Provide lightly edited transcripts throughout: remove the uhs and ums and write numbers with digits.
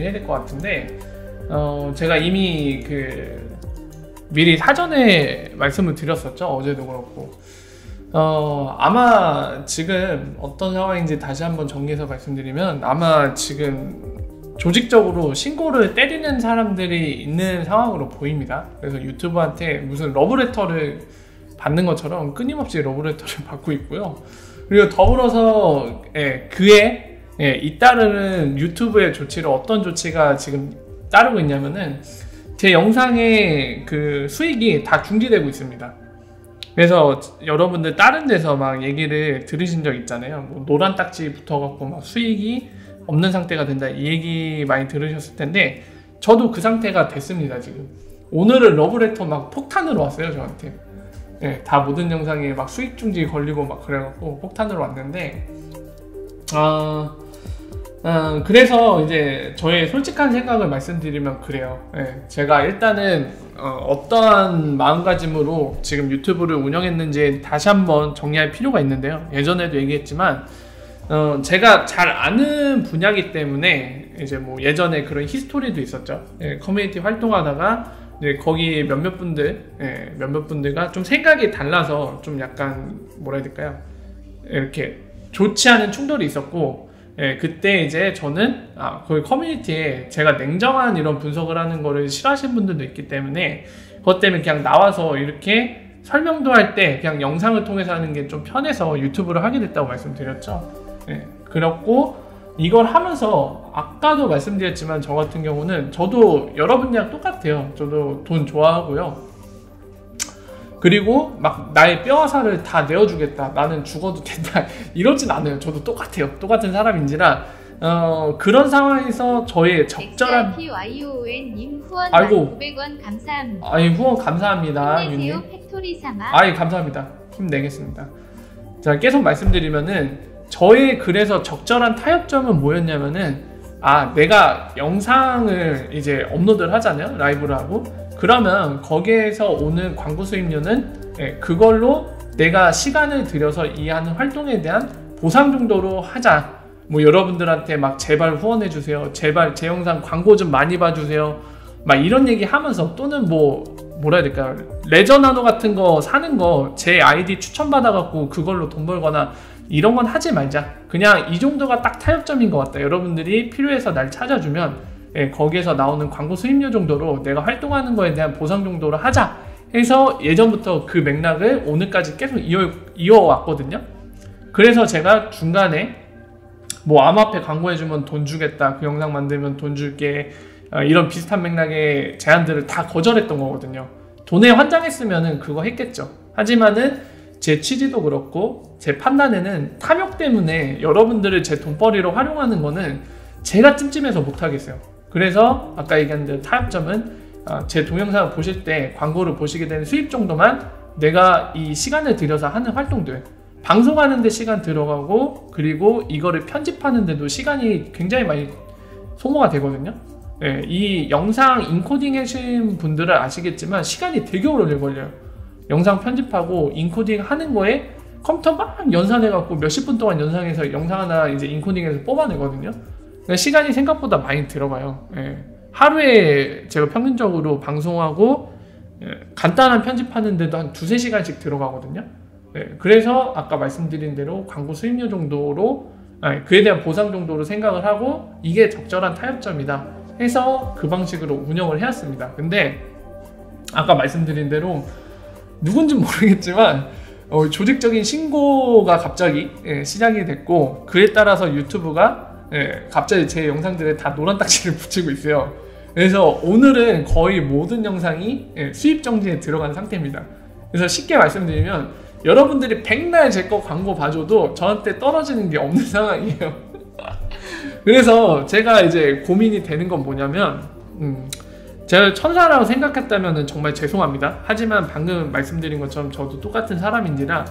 해야 될 것 같은데, 제가 이미 미리 사전에 말씀을 드렸었죠. 어제도 그렇고. 아마 지금 어떤 상황인지 다시 한번 정리해서 말씀드리면, 아마 지금 조직적으로 신고를 때리는 사람들이 있는 상황으로 보입니다. 그래서 유튜브한테 무슨 러브레터를 받는 것처럼 끊임없이 러브레터를 받고 있고요. 그리고 더불어서 그에 잇따르는 유튜브의 조치를 어떤 조치가 지금 따르고 있냐면은, 제 영상의 그 수익이 다 중지되고 있습니다. 그래서 여러분들 다른 데서 막 얘기를 들으신 적 있잖아요. 뭐 노란 딱지 붙어갖고 막 수익이 없는 상태가 된다, 이 얘기 많이 들으셨을 텐데, 저도 그 상태가 됐습니다. 지금 오늘은 러브레터 막 폭탄으로 왔어요, 저한테. 다 모든 영상에 막 수익 중지 걸리고 막 그래갖고 폭탄으로 왔는데, 그래서 이제 저의 솔직한 생각을 말씀드리면 그래요. 제가 일단은 어떠한 마음가짐으로 지금 유튜브를 운영했는지 다시 한번 정리할 필요가 있는데요. 예전에도 얘기했지만, 제가 잘 아는 분야이기 때문에 이제 뭐 예전에 그런 히스토리도 있었죠. 커뮤니티 활동하다가 이제 거기 몇몇 분들과 좀 생각이 달라서 좀 약간 뭐라 해야 될까요? 이렇게 좋지 않은 충돌이 있었고, 그때 이제 저는 그 커뮤니티에 제가 냉정한 이런 분석을 하는 거를 싫어하시는 분들도 있기 때문에, 그것 때문에 그냥 나와서 이렇게 설명도 할 때 그냥 영상을 통해서 하는 게 좀 편해서 유튜브를 하게 됐다고 말씀드렸죠. 그렇고 이걸 하면서 아까도 말씀드렸지만, 저 같은 경우는 저도 여러분이랑 똑같아요. 저도 돈 좋아하고요. 그리고 막 나의 뼈와살을 다 내어주겠다, 나는 죽어도 된다, 이러진 않아요. 저도 똑같아요. 똑같은 사람인지라 그런 상황에서 저의 적절한 아이고 900원 감사합니다. 아니, 후원 감사합니다. 힘내세요. 팩토리 사마. 아이, 감사합니다. 힘내겠습니다. 자, 계속 말씀드리면은, 저의 그래서 적절한 타협점은 뭐였냐면은, 내가 영상을 이제 업로드를 하잖아요. 라이브를 하고. 그러면 거기에서 오는 광고 수익료는 그걸로 내가 시간을 들여서 이 하는 활동에 대한 보상 정도로 하자. 뭐 여러분들한테 막 제발 후원해주세요, 제발 제 영상 광고 좀 많이 봐주세요, 막 이런 얘기 하면서, 또는 뭐라 해야 될까요? 레저 나노 같은 거 사는 거 제 아이디 추천받아갖고 그걸로 돈 벌거나 이런 건 하지 말자. 그냥 이 정도가 딱 타협점인 것 같다. 여러분들이 필요해서 날 찾아주면 거기에서 나오는 광고 수입료 정도로 내가 활동하는 거에 대한 보상 정도로 하자 해서 예전부터 그 맥락을 오늘까지 계속 이어왔거든요. 그래서 제가 중간에 뭐 암호화폐 광고해주면 돈 주겠다, 그 영상 만들면 돈 줄게, 이런 비슷한 맥락의 제안들을 다 거절했던 거거든요. 돈에 환장했으면은 그거 했겠죠. 하지만은 제 취지도 그렇고 제 판단에는 탐욕 때문에 여러분들을 제 돈벌이로 활용하는 거는 제가 찜찜해서 못하겠어요. 그래서 아까 얘기한 대로 타협점은, 제 동영상을 보실 때 광고를 보시게 되는 수입 정도만 내가 이 시간을 들여서 하는 활동들, 방송하는데 시간 들어가고, 그리고 이거를 편집하는데도 시간이 굉장히 많이 소모가 되거든요. 이 영상 인코딩 하신 분들은 아시겠지만 시간이 되게 오래 걸려요. 영상 편집하고 인코딩 하는 거에 컴퓨터 막 연산해갖고 몇십 분 동안 연상해서 영상 하나 이제 인코딩해서 뽑아내거든요. 그러니까 시간이 생각보다 많이 들어가요. 하루에 제가 평균적으로 방송하고 간단한 편집하는데도 한 2~3시간씩 들어가거든요. 그래서 아까 말씀드린 대로 광고 수입료 정도로, 그에 대한 보상 정도로 생각을 하고 이게 적절한 타협점이다 해서 그 방식으로 운영을 해왔습니다. 근데 아까 말씀드린 대로 누군지 모르겠지만 조직적인 신고가 갑자기 시작이 됐고, 그에 따라서 유튜브가 갑자기 제 영상들에 다 노란 딱지를 붙이고 있어요. 그래서 오늘은 거의 모든 영상이 수입 정지에 들어간 상태입니다. 그래서 쉽게 말씀드리면 여러분들이 백날 제 거 광고 봐줘도 저한테 떨어지는 게 없는 상황이에요. 그래서 제가 이제 고민이 되는 건 뭐냐면, 제가 천사라고 생각했다면 정말 죄송합니다. 하지만 방금 말씀드린 것처럼 저도 똑같은 사람인지라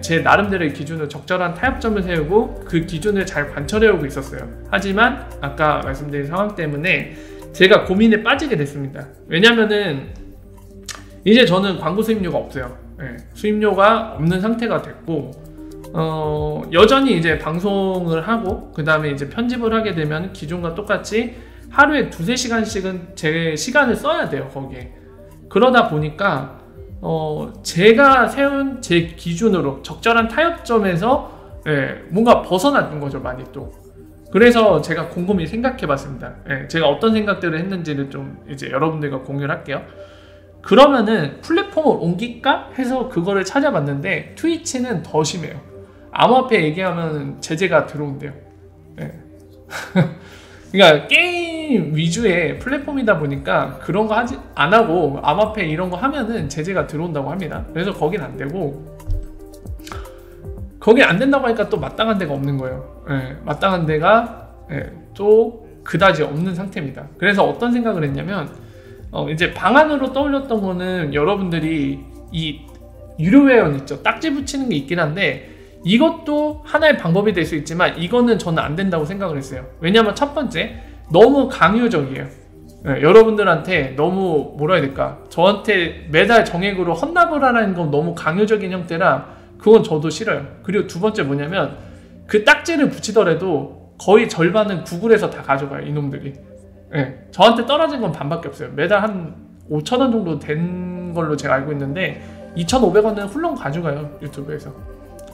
제 나름대로의 기준을, 적절한 타협점을 세우고 그 기준을 잘 관철해오고 있었어요. 하지만 아까 말씀드린 상황 때문에 제가 고민에 빠지게 됐습니다. 왜냐면은 이제 저는 광고 수입료가 없어요. 수입료가 없는 상태가 됐고, 여전히 이제 방송을 하고 그 다음에 이제 편집을 하게 되면 기존과 똑같이 하루에 2~3시간씩은 제 시간을 써야 돼요, 거기에. 그러다 보니까 제가 세운 제 기준으로 적절한 타협점에서 뭔가 벗어나는 거죠, 많이 또. 그래서 제가 곰곰이 생각해 봤습니다. 제가 어떤 생각들을 했는지를 좀 이제 여러분들과 공유를 할게요. 그러면은 플랫폼을 옮길까 해서 그거를 찾아봤는데 트위치는 더 심해요. 암호화폐 얘기하면 제재가 들어온대요. 그러니까 게임 위주의 플랫폼이다 보니까 그런 거 하지 안 하고 암호화폐 이런 거 하면은 제재가 들어온다고 합니다. 그래서 거긴 안 되고, 거긴 안 된다고 하니까 또 마땅한 데가 없는 거예요. 마땅한 데가 또 그다지 없는 상태입니다. 그래서 어떤 생각을 했냐면, 이제 방안으로 떠올렸던 거는 여러분들이 이 유료 회원 있죠, 딱지 붙이는 게 있긴 한데 이것도 하나의 방법이 될 수 있지만 이거는 저는 안 된다고 생각을 했어요. 왜냐면 첫 번째, 너무 강요적이에요. 여러분들한테 너무 뭐라 해야 될까, 저한테 매달 정액으로 헌납을 하라는 건 너무 강요적인 형태라 그건 저도 싫어요. 그리고 두 번째 뭐냐면, 그 딱지를 붙이더라도 거의 절반은 구글에서 다 가져가요, 이놈들이. 저한테 떨어진 건 반밖에 없어요. 매달 한 5,000원 정도 된 걸로 제가 알고 있는데 2,500원은 훌렁 가져가요, 유튜브에서.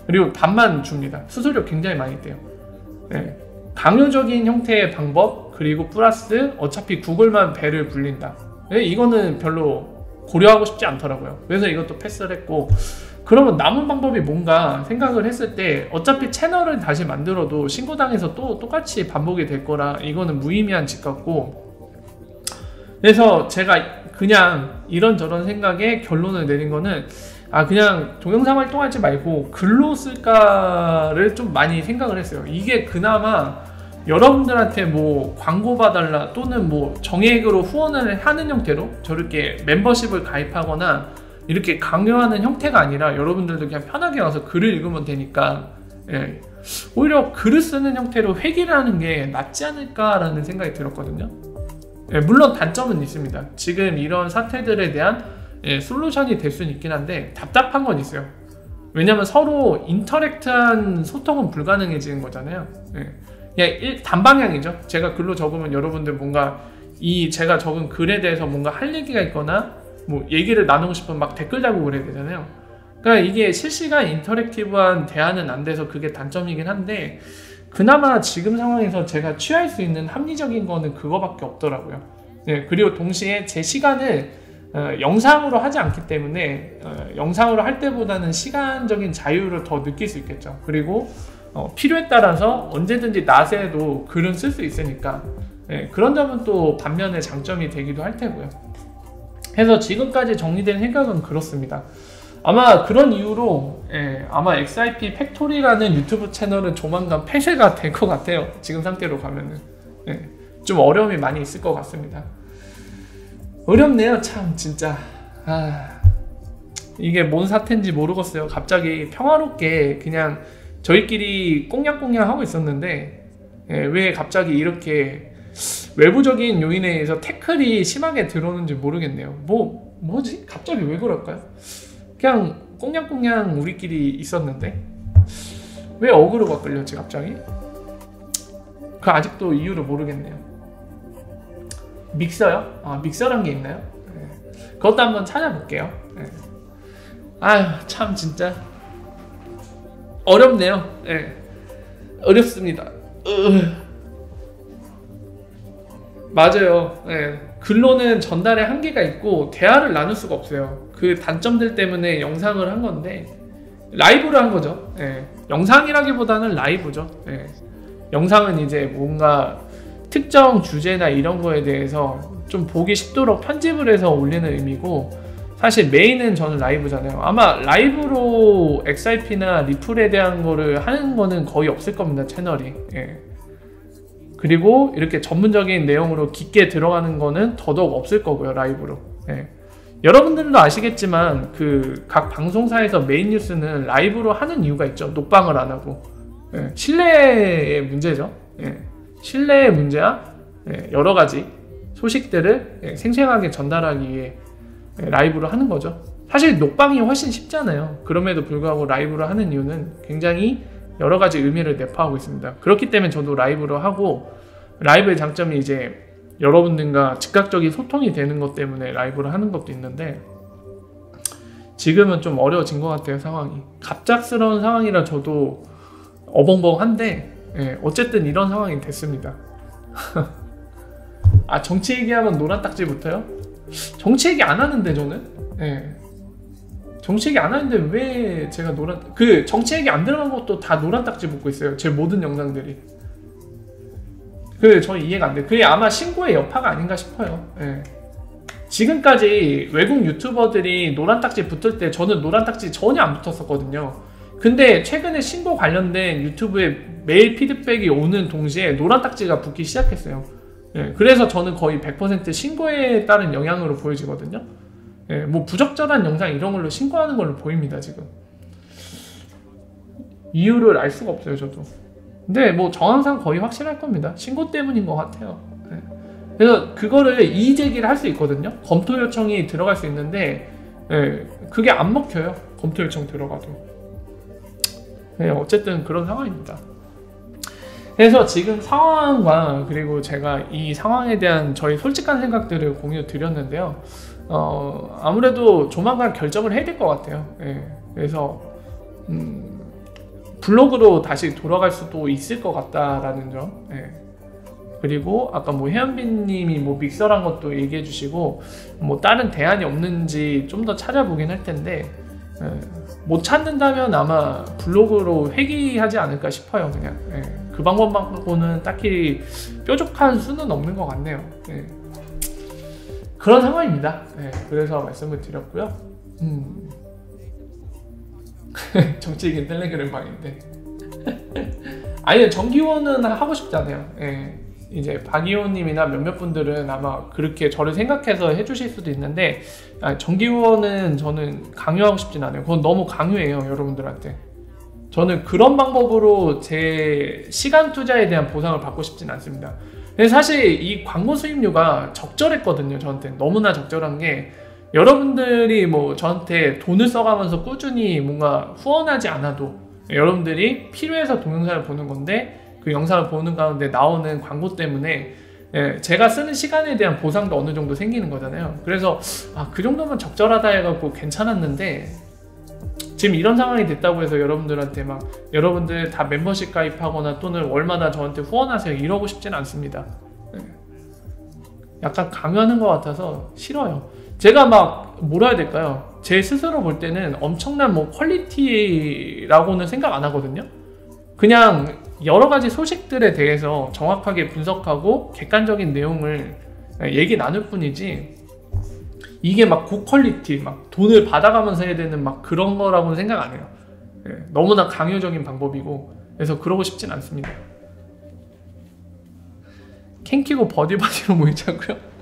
그리고 반만 줍니다. 수수료 굉장히 많이 떼요. 강요적인 형태의 방법, 그리고 플러스 어차피 구글만 배를 불린다. 이거는 별로 고려하고 싶지 않더라고요. 그래서 이것도 패스를 했고, 그러면 남은 방법이 뭔가 생각을 했을 때 어차피 채널을 다시 만들어도 신고당해서 또 똑같이 반복이 될 거라 이거는 무의미한 짓 같고, 그래서 제가 그냥 이런저런 생각에 결론을 내린 거는, 그냥 동영상 활동하지 말고 글로 쓸까를 좀 많이 생각을 했어요. 이게 그나마 여러분들한테 뭐 광고 봐달라 또는 뭐 정액으로 후원을 하는 형태로 저렇게 멤버십을 가입하거나 이렇게 강요하는 형태가 아니라 여러분들도 그냥 편하게 와서 글을 읽으면 되니까, 오히려 글을 쓰는 형태로 회기를 하는 게 낫지 않을까라는 생각이 들었거든요. 물론 단점은 있습니다. 지금 이런 사태들에 대한 솔루션이 될 수는 있긴 한데 답답한 건 있어요. 왜냐면 서로 인터랙트한 소통은 불가능해지는 거잖아요. 그냥 단방향이죠. 제가 글로 적으면 여러분들 뭔가 제가 적은 글에 대해서 뭔가 할 얘기가 있거나 뭐 얘기를 나누고 싶으면 막 댓글 달고 그래야 되잖아요. 그러니까 이게 실시간 인터랙티브한 대화는 안 돼서 그게 단점이긴 한데, 그나마 지금 상황에서 제가 취할 수 있는 합리적인 거는 그거밖에 없더라고요. 그리고 동시에 제 시간을 영상으로 하지 않기 때문에 영상으로 할 때보다는 시간적인 자유를 더 느낄 수 있겠죠. 그리고 필요에 따라서 언제든지 낮에도 글은 쓸 수 있으니까 그런 점은 또 반면에 장점이 되기도 할 테고요. 해서 지금까지 정리된 생각은 그렇습니다. 아마 그런 이유로 아마 XIP 팩토리라는 유튜브 채널은 조만간 폐쇄가 될 것 같아요. 지금 상태로 가면은 좀 어려움이 많이 있을 것 같습니다. 어렵네요, 참 진짜. 이게 뭔 사태인지 모르겠어요. 갑자기 평화롭게 그냥 저희끼리 꽁냥꽁냥 하고 있었는데 왜 갑자기 이렇게 외부적인 요인에 의해서 태클이 심하게 들어오는지 모르겠네요. 뭐지? 갑자기 왜 그럴까요? 그냥 꽁냥꽁냥 우리끼리 있었는데 왜 어그로가 끌렸지 갑자기? 그 아직도 이유를 모르겠네요. 믹서요? 믹서란 게 있나요? 그것도 한번 찾아볼게요. 아휴, 참 진짜 어렵네요. 어렵습니다. 맞아요. 글로는 전달의 한계가 있고 대화를 나눌 수가 없어요. 그 단점들 때문에 영상을 한 건데, 라이브로 한 거죠. 영상이라기보다는 라이브죠. 영상은 이제 뭔가 특정 주제나 이런 거에 대해서 좀 보기 쉽도록 편집을 해서 올리는 의미고, 사실 메인은 저는 라이브잖아요. 아마 라이브로 XIP나 리플에 대한 거를 하는 거는 거의 없을 겁니다, 채널이. 그리고 이렇게 전문적인 내용으로 깊게 들어가는 거는 더더욱 없을 거고요, 라이브로. 여러분들도 아시겠지만 그 각 방송사에서 메인 뉴스는 라이브로 하는 이유가 있죠. 녹방을 안 하고. 신뢰의 문제죠. 신뢰의 문제와 여러 가지 소식들을 생생하게 전달하기 위해 라이브로 하는 거죠. 사실 녹방이 훨씬 쉽잖아요. 그럼에도 불구하고 라이브로 하는 이유는 굉장히 여러 가지 의미를 내포하고 있습니다. 그렇기 때문에 저도 라이브로 하고, 라이브의 장점이 이제 여러분들과 즉각적인 소통이 되는 것 때문에 라이브를 하는 것도 있는데 지금은 좀 어려워진 것 같아요. 상황이 갑작스러운 상황이라 저도 어벙벙한데 예, 어쨌든 이런 상황이 됐습니다. 아, 정치 얘기하면 노란 딱지부터요? 정치 얘기 안 하는데 저는 예. 정치 얘기 안 하는데 왜 제가 정치 얘기 안 들어간 것도 다 노란 딱지 붙고 있어요. 제 모든 영상들이. 저 이해가 안 돼. 그게 아마 신고의 여파가 아닌가 싶어요. 예. 지금까지 외국 유튜버들이 노란 딱지 붙을 때 저는 노란 딱지 전혀 안 붙었었거든요. 근데 최근에 신고 관련된 유튜브에 메일 피드백이 오는 동시에 노란 딱지가 붙기 시작했어요. 예. 그래서 저는 거의 100% 신고에 따른 영향으로 보여지거든요. 예. 뭐 부적절한 영상 이런 걸로 신고하는 걸로 보입니다, 지금. 이유를 알 수가 없어요, 저도. 근데 뭐 정황상 거의 확실할 겁니다. 신고 때문인 것 같아요. 네. 그래서 그거를 이의 제기를 할 수 있거든요. 검토 요청이 들어갈 수 있는데 네, 그게 안 먹혀요. 검토 요청 들어가도. 네, 어쨌든 그런 상황입니다. 그래서 지금 상황과 그리고 제가 이 상황에 대한 저희 솔직한 생각들을 공유 드렸는데요. 아무래도 조만간 결정을 해야 될 것 같아요. 네, 그래서 블로그로 다시 돌아갈 수도 있을 것 같다라는 점. 예. 그리고 아까 뭐 혜연빈님이 뭐 믹서란 것도 얘기해 주시고 뭐 다른 대안이 없는지 좀 더 찾아보긴 할 텐데 예. 못 찾는다면 아마 블로그로 회귀하지 않을까 싶어요. 그냥 예. 그 방법만으로는 딱히 뾰족한 수는 없는 것 같네요. 예. 그런 상황입니다. 예. 그래서 말씀을 드렸고요. 정치적인 텔레그램 방인데 아니 정기호는 하고 싶지 않아요. 예. 이제 박의호님이나 몇몇 분들은 아마 그렇게 저를 생각해서 해주실 수도 있는데 정기호는 저는 강요하고 싶진 않아요. 그건 너무 강요해요, 여러분들한테. 저는 그런 방법으로 제 시간 투자에 대한 보상을 받고 싶진 않습니다. 근데 사실 이 광고 수입료가 적절했거든요. 저한테 너무나 적절한 게 여러분들이 뭐 저한테 돈을 써가면서 꾸준히 뭔가 후원하지 않아도 여러분들이 필요해서 동영상을 보는 건데 그 영상을 보는 가운데 나오는 광고 때문에 제가 쓰는 시간에 대한 보상도 어느 정도 생기는 거잖아요. 그래서 그 정도면 적절하다 해갖고 괜찮았는데 지금 이런 상황이 됐다고 해서 여러분들한테 막 여러분들 다 멤버십 가입하거나 또는 월마다 저한테 후원하세요 이러고 싶진 않습니다. 약간 강요하는 것 같아서 싫어요. 제가 막 뭐라 해야 될까요? 제 스스로 볼 때는 엄청난 뭐 퀄리티라고는 생각 안 하거든요. 그냥 여러 가지 소식들에 대해서 정확하게 분석하고 객관적인 내용을 얘기 나눌 뿐이지 이게 막 고퀄리티, 막 돈을 받아가면서 해야 되는 막 그런 거라고는 생각 안 해요. 너무나 강요적인 방법이고 그래서 그러고 싶진 않습니다. 캔 키고 버디버디로 모이자고요?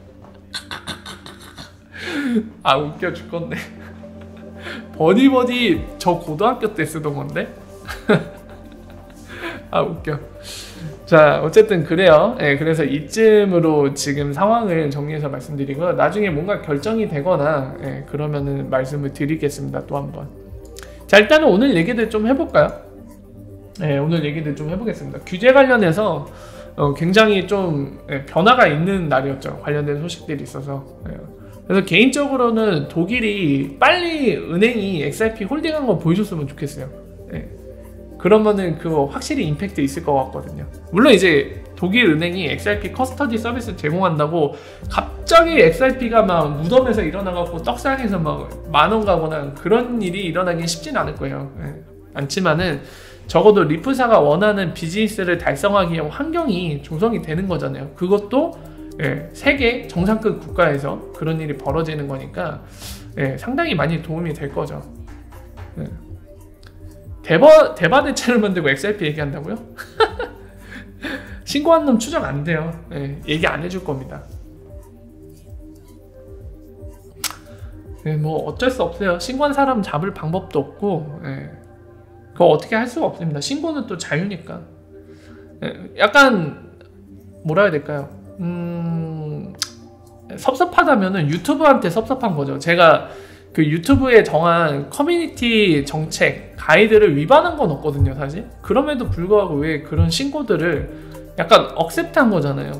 아 웃겨 죽겠네. 버디버디 저 고등학교 때 쓰던 건데? 아 웃겨. 자 어쨌든 그래요. 그래서 이쯤으로 지금 상황을 정리해서 말씀드리고 나중에 뭔가 결정이 되거나 그러면은 말씀을 드리겠습니다. 또 한번. 자 일단은 오늘 얘기들 좀 해볼까요? 오늘 얘기들 좀 해보겠습니다. 규제 관련해서 굉장히 좀 변화가 있는 날이었죠. 관련된 소식들이 있어서. 그래서 개인적으로는 독일이 빨리 은행이 XRP 홀딩한 거 보여줬으면 좋겠어요. 그러면은 그거 확실히 임팩트 있을 것 같거든요. 물론 이제 독일 은행이 XRP 커스터디 서비스 제공한다고 갑자기 XRP가 막 무덤에서 일어나갖고 떡상에서 막 만원 가거나 그런 일이 일어나긴 쉽진 않을 거예요. 않지만은 적어도 리프사가 원하는 비즈니스를 달성하기 위한 환경이 조성이 되는 거잖아요. 그것도 세계 정상급 국가에서 그런 일이 벌어지는 거니까 상당히 많이 도움이 될 거죠. 대바대체를 만들고 XRP 얘기한다고요? 신고한 놈 추적 안 돼요. 얘기 안 해줄 겁니다. 뭐 어쩔 수 없어요. 신고한 사람 잡을 방법도 없고 그거 어떻게 할 수가 없습니다. 신고는 또 자유니까. 약간 뭐라 해야 될까요? 섭섭하다면은 유튜브한테 섭섭한 거죠. 제가 그 유튜브에 정한 커뮤니티 정책 가이드를 위반한 건 없거든요, 사실. 그럼에도 불구하고 왜 그런 신고들을 약간 억셉트한 거잖아요.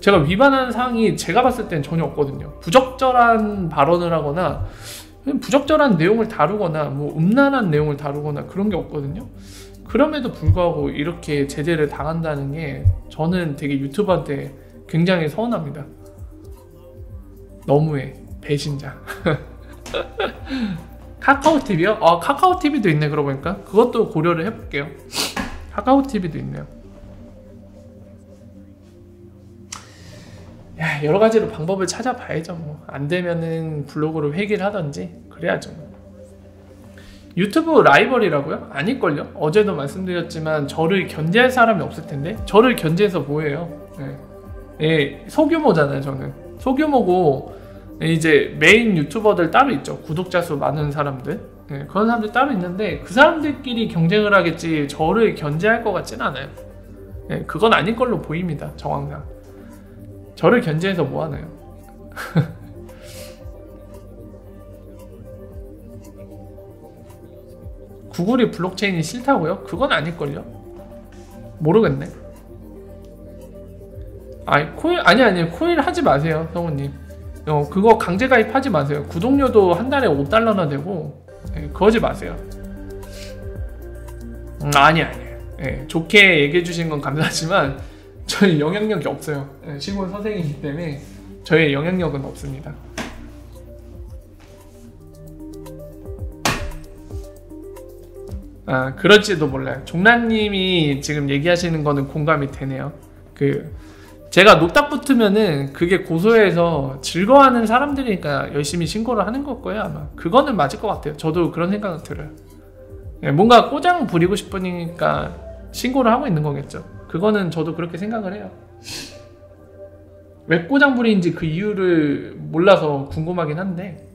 제가 위반하는 사항이 제가 봤을 땐 전혀 없거든요. 부적절한 발언을 하거나 부적절한 내용을 다루거나 뭐 음란한 내용을 다루거나 그런 게 없거든요. 그럼에도 불구하고 이렇게 제재를 당한다는 게 저는 되게 유튜버한테 굉장히 서운합니다. 너무해. 배신자. 카카오TV요? 카카오TV도 있네. 그러고 보니까 그것도 고려를 해볼게요. 카카오TV도 있네요. 야, 여러 가지로 방법을 찾아봐야죠. 뭐. 안 되면은 블로그로 회귀를 하던지 그래야죠. 유튜브 라이벌이라고요? 아닐걸요? 어제도 말씀드렸지만 저를 견제할 사람이 없을 텐데 저를 견제해서 뭐해요? 예, 소규모잖아요. 저는 소규모고 이제 메인 유튜버들 따로 있죠. 구독자 수 많은 사람들, 그런 사람들 따로 있는데 그 사람들끼리 경쟁을 하겠지 저를 견제할 것 같진 않아요. 그건 아닐 걸로 보입니다. 정황상 저를 견제해서 뭐 하나요? 구글이 블록체인이 싫다고요? 그건 아닐걸요? 모르겠네. 아니 코인 하지 마세요, 성우님. 그거 강제 가입하지 마세요. 구독료도 한 달에 5달러나 되고 그거 하지 마세요. 아니에요. 좋게 얘기해 주신 건 감사하지만 저희 영향력이 없어요. 시골 선생이기 때문에 저의 영향력은 없습니다. 그럴지도 몰라요. 종란님이 지금 얘기하시는 거는 공감이 되네요. 제가 노딱 붙으면은 그게 고소해서 즐거워하는 사람들이니까 열심히 신고를 하는 걸 거예요, 아마. 그거는 맞을 것 같아요. 저도 그런 생각은 들어요. 뭔가 꼬장 부리고 싶으니까 신고를 하고 있는 거겠죠. 그거는 저도 그렇게 생각을 해요. 왜 꼬장 부리는지 그 이유를 몰라서 궁금하긴 한데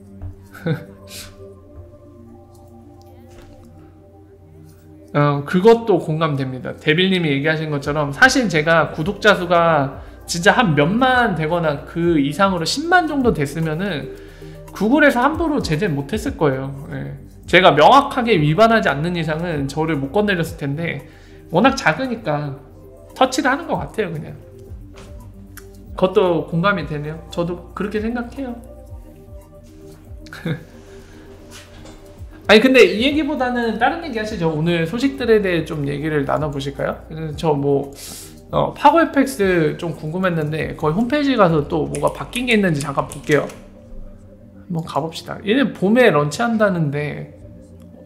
그것도 공감됩니다. 데빌님이 얘기하신 것처럼 사실 제가 구독자 수가 진짜 한 몇만 되거나 그 이상으로 10만 정도 됐으면은 구글에서 함부로 제재 못했을 거예요. 제가 명확하게 위반하지 않는 이상은 저를 못 건드렸을 텐데 워낙 작으니까 터치를 하는 것 같아요. 그냥 그것도 공감이 되네요. 저도 그렇게 생각해요. 아니 근데 이 얘기보다는 다른 얘기 하시죠. 오늘 소식들에 대해 좀 얘기를 나눠보실까요? 저 뭐 파고 FX 좀 궁금했는데 거기 홈페이지 가서 또 뭐가 바뀐 게 있는지 잠깐 볼게요. 한번 가봅시다. 얘는 봄에 런치한다는데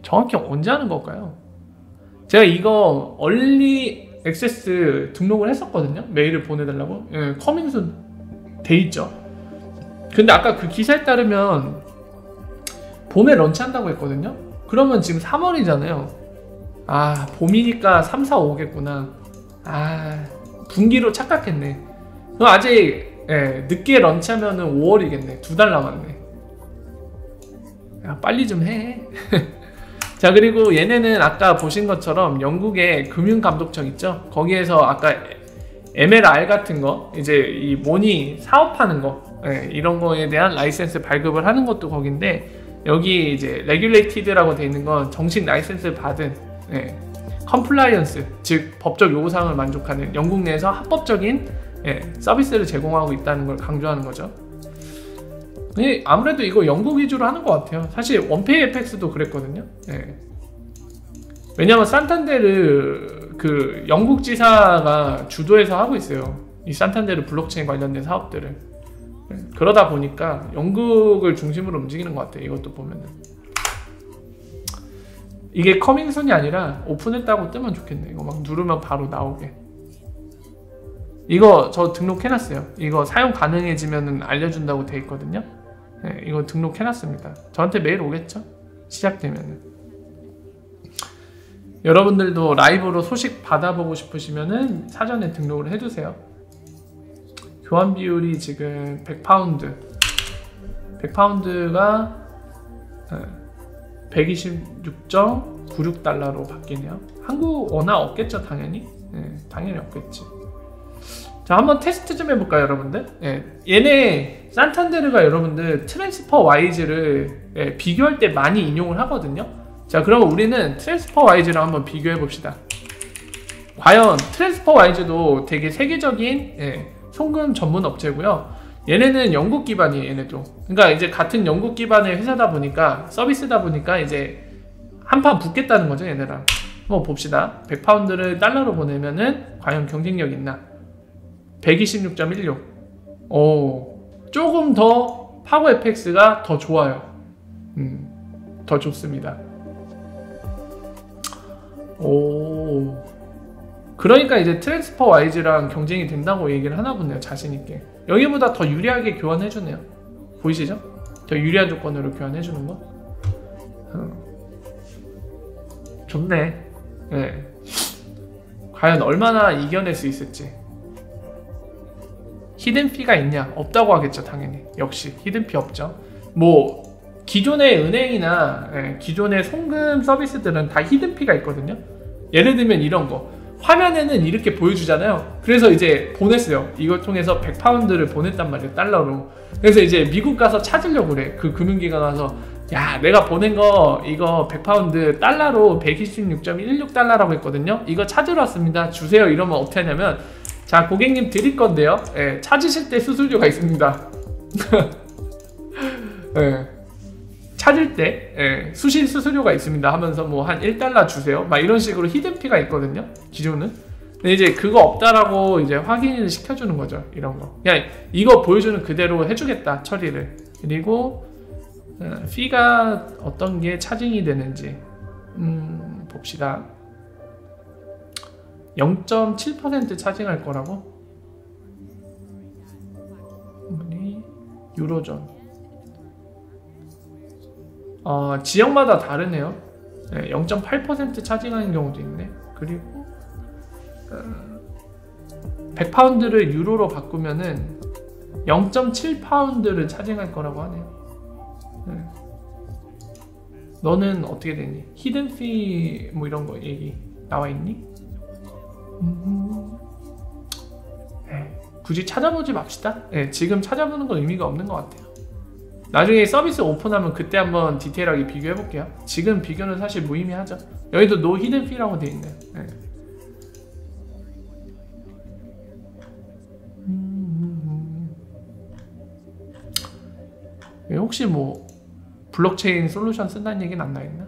정확히 언제 하는 걸까요? 제가 이거 얼리 액세스 등록을 했었거든요. 메일을 보내달라고. 커밍순 돼 있죠. 근데 아까 그 기사에 따르면 봄에 런치한다고 했거든요. 그러면 지금 3월이잖아요. 봄이니까 3, 4, 5겠구나. 분기로 착각했네. 그럼 아직 늦게 런치하면은 5월이겠네. 2달 남았네. 야, 빨리 좀 해. 자, 그리고 얘네는 아까 보신 것처럼 영국의 금융감독청 있죠? 거기에서 아까 MLR 같은 거, 이제 이 모니 사업하는 거, 이런 거에 대한 라이센스 발급을 하는 것도 거긴데, 여기 이제 레귤레이티드라고 되어 있는 건 정식 라이센스를 받은 컴플라이언스, 즉 법적 요구사항을 만족하는 영국 내에서 합법적인 서비스를 제공하고 있다는 걸 강조하는 거죠. 아무래도 이거 영국 위주로 하는 것 같아요. 사실 원페이 FX도 그랬거든요. 왜냐면 산탄데르 그 영국 지사가 주도해서 하고 있어요. 이 산탄데르 블록체인 관련된 사업들을. 그러다 보니까 영국을 중심으로 움직이는 것 같아요. 이것도 보면은 이게 커밍순이 아니라 오픈했다고 뜨면 좋겠네. 이거 막 누르면 바로 나오게. 이거 저 등록해놨어요. 이거 사용 가능해지면 알려준다고 돼 있거든요. 이거 등록해놨습니다. 저한테 메일 오겠죠? 시작되면은. 여러분들도 라이브로 소식 받아보고 싶으시면은 사전에 등록을 해두세요. 교환 비율이 지금 100파운드. 100파운드가 126.96달러로 바뀌네요. 한국 원화 없겠죠, 당연히? 당연히 없겠지. 자, 한번 테스트 좀 해볼까요, 여러분들? 얘네 산탄데르가 여러분들 트랜스퍼 와이즈를 비교할 때 많이 인용을 하거든요. 자, 그러면 우리는 트랜스퍼 와이즈랑 한번 비교해 봅시다. 과연 트랜스퍼 와이즈도 되게 세계적인 송금 전문 업체고요. 얘네는 영국 기반이에요. 얘네도. 그러니까 이제 같은 영국 기반의 회사다 보니까 서비스다 보니까 이제 한판 붙겠다는 거죠. 얘네랑. 뭐 봅시다. 100파운드를 달러로 보내면은 과연 경쟁력 있나? 126.16. 오, 조금 더 파고 FX가 더 좋아요. 더 좋습니다. 오, 그러니까 이제 트랜스퍼 와이즈랑 경쟁이 된다고 얘기를 하나 보네요. 자신있게. 여기보다 더 유리하게 교환해주네요. 보이시죠? 더 유리한 조건으로 교환해주는 거. 좋네. 네. 과연 얼마나 이겨낼 수 있을지. 히든피가 있냐? 없다고 하겠죠. 당연히. 역시 히든피 없죠. 뭐 기존의 은행이나 기존의 송금 서비스들은 다 히든피가 있거든요. 예를 들면 이런 거. 화면에는 이렇게 보여주잖아요. 그래서 이제 보냈어요. 이걸 통해서 100파운드를 보냈단 말이에요. 달러로. 그래서 이제 미국 가서 찾으려고 그래. 그 금융기관 가서 야, 내가 보낸 거 이거 100파운드 달러로 126.16달러라고 했거든요. 이거 찾으러 왔습니다. 주세요. 이러면 어떻게 하냐면, 자, 고객님 드릴 건데요. 찾으실 때 수수료가 있습니다. 찾을 때 수신 수수료가 있습니다 하면서 뭐 한 1달러 주세요. 막 이런 식으로 히든피가 있거든요. 기존은. 근데 이제 그거 없다라고 이제 확인을 시켜주는 거죠. 이런 거. 그냥 이거 보여주는 그대로 해주겠다. 처리를. 그리고 피가 어떤 게 차징이 되는지 봅시다. 0.7% 차징할 거라고? 유로존. 지역마다 다르네요. 0.8% 차징하는 경우도 있네. 그리고 100파운드를 유로로 바꾸면은 0.7파운드를 차징할 거라고 하네요. 너는 어떻게 되니? 히든피 뭐 이런 거 얘기 나와 있니? 굳이 찾아보지 맙시다. 지금 찾아보는 건 의미가 없는 것 같아요. 나중에 서비스 오픈하면 그때 한번 디테일하게 비교해 볼게요. 지금 비교는 사실 무의미하죠. 여기도 노 히든 피라고 되어 있네요. 혹시 뭐 블록체인 솔루션 쓴다는 얘기는 안 나있나?